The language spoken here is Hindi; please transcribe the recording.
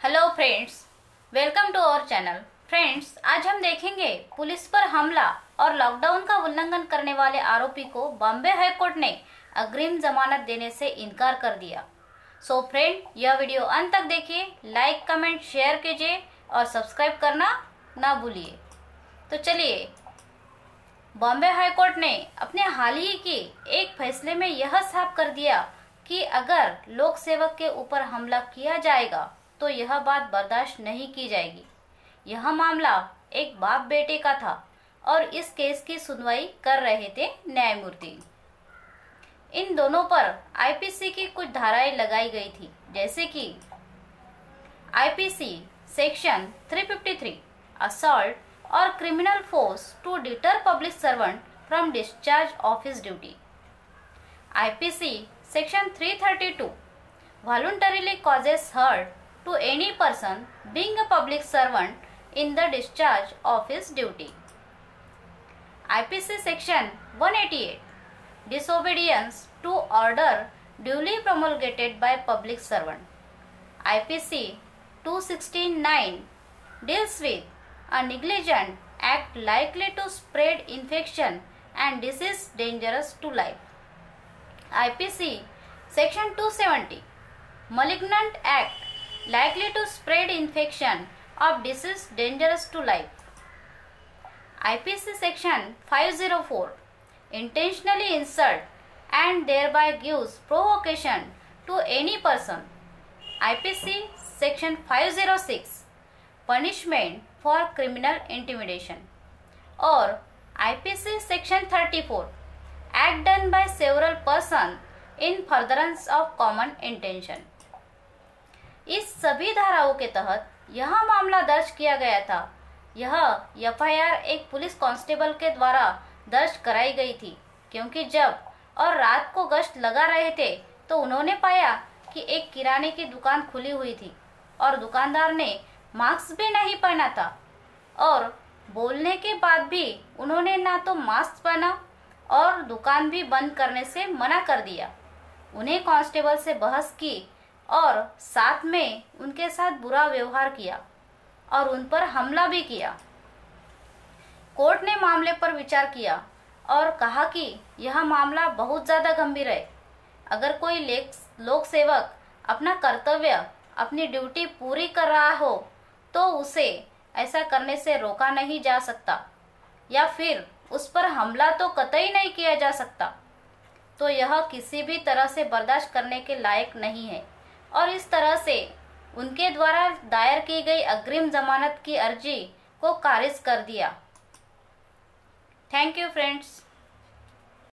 Hello friends, welcome to our channel. Friends, आज हम देखेंगे पुलिस पर हमला और लॉकडाउन का उल्लंघन करने वाले आरोपी को बॉम्बे हाई कोर्ट ने अग्रिम जमानत देने से इनकार कर दिया। सो फ्रेंड, यह वीडियो अंत तक देखिए, लाइक कमेंट शेयर कीजिए और सब्सक्राइब करना ना भूलिए। तो चलिए, बॉम्बे हाई कोर्ट ने अपने हाल ही के एक फैसले में यह साफ कर दिया कि अगर लोक सेवक के ऊपर हमला किया जाएगा तो यह बात बर्दाश्त नहीं की जाएगी। यह मामला एक बाप बेटे का था और इस केस की सुनवाई कर रहे थे न्यायमूर्ति। इन दोनों पर आईपीसी की कुछ धाराएं लगाई गई थी, जैसे कि आईपीसी सेक्शन 353 असॉल्ट और criminal force to deter public servant from discharge of his duty, IPC section 332 voluntarily causes hurt to any person being a public servant in the discharge of his duty, IPC section 188 disobedience to order duly promulgated by public servant, IPC 216(9) deals with a negligent act likely to spread infection and disease dangerous to life, IPC section 270 malignant act likely to spread infection of disease dangerous to life, IPC section 504 intentionally insult and thereby gives provocation to any person, IPC section 506 punishment for criminal intimidation, और IPC section 34 act done by several persons in furtherance of common intention। इस सभी धाराओं के तहत यह मामला दर्ज किया गया था। यह एफआईआर एक पुलिस कांस्टेबल के द्वारा दर्ज कराई गई थी, क्योंकि जब और रात को गश्त लगा रहे थे तो उन्होंने पाया कि एक किराने की दुकान खुली हुई थी और दुकानदार ने मास्क भी नहीं पहना था, और बोलने के बाद भी उन्होंने ना तो मास्क पहना और दुकान भी बंद करने से मना कर दिया। उन्हें कांस्टेबल से बहस की और साथ में उनके साथ बुरा व्यवहार किया और उन पर हमला भी किया। कोर्ट ने मामले पर विचार किया और कहा कि यह मामला बहुत ज़्यादा गंभीर है। अगर कोई लोक सेवक अपना कर्तव्य, अपनी ड्यूटी पूरी कर रहा हो तो उसे ऐसा करने से रोका नहीं जा सकता, या फिर उस पर हमला तो कतई नहीं किया जा सकता। तो यह किसी भी तरह से बर्दाश्त करने के लायक नहीं है, और इस तरह से उनके द्वारा दायर की गई अग्रिम जमानत की अर्जी को खारिज कर दिया। Thank you friends.